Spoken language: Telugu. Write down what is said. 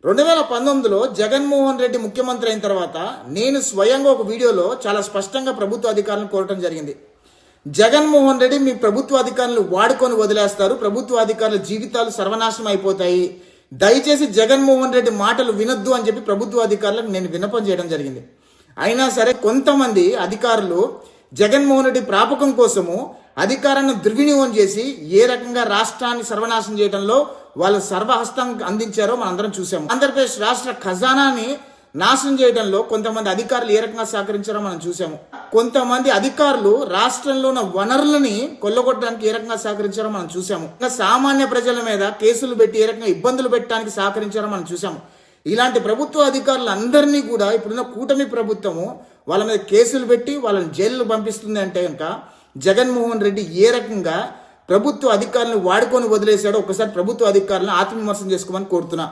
2019లో జగన్మోహన్ రెడ్డి ముఖ్యమంత్రి అయిన తర్వాత నేను స్వయంగా ఒక వీడియోలో చాలా స్పష్టంగా ప్రభుత్వ అధికారులను కోరటం జరిగింది. జగన్మోహన్ రెడ్డి మీ ప్రభుత్వ అధికారులు వాడుకొని వదిలేస్తారు, ప్రభుత్వ అధికారుల జీవితాలు సర్వనాశనం అయిపోతాయి, దయచేసి జగన్మోహన్ రెడ్డి మాటలు వినొద్దు అని చెప్పి ప్రభుత్వ అధికారులకు నేను విన్నపం చేయడం జరిగింది. అయినా సరే కొంతమంది అధికారులు జగన్మోహన్ రెడ్డి ప్రాపకం కోసము అధికారాన్ని దుర్వినియోగం చేసి ఏ రకంగా రాష్ట్రాన్ని సర్వనాశనం చేయడంలో వాళ్ళు సర్వహస్తం అందించారో మనందరం చూసాము. ఆంధ్రప్రదేశ్ రాష్ట్ర ఖజానాని నాశనం చేయడంలో కొంతమంది అధికారులు ఏ రకంగా సహకరించారో మనం చూసాము. కొంతమంది అధికారులు రాష్ట్రంలో ఉన్న వనరులని కొల్లగొట్టడానికి ఏ రకంగా సహకరించారో మనం చూసాము. ఇంకా సామాన్య ప్రజల మీద కేసులు పెట్టి ఏ రకంగా ఇబ్బందులు పెట్టడానికి సహకరించారో మనం చూసాము. ఇలాంటి ప్రభుత్వ అధికారులందరినీ కూడా ఇప్పుడున్న కూటమి ప్రభుత్వము వాళ్ళ మీద కేసులు పెట్టి వాళ్ళని జైలు పంపిస్తుంది అంటే కనుక జగన్మోహన్ రెడ్డి ఏ రకంగా ప్రభుత్వ అధికారులను వాడుకొని వదిలేశాడో ఒకసారి ప్రభుత్వ అధికారులను ఆత్మవిమర్శనం చేసుకోమని కోరుతున్నా.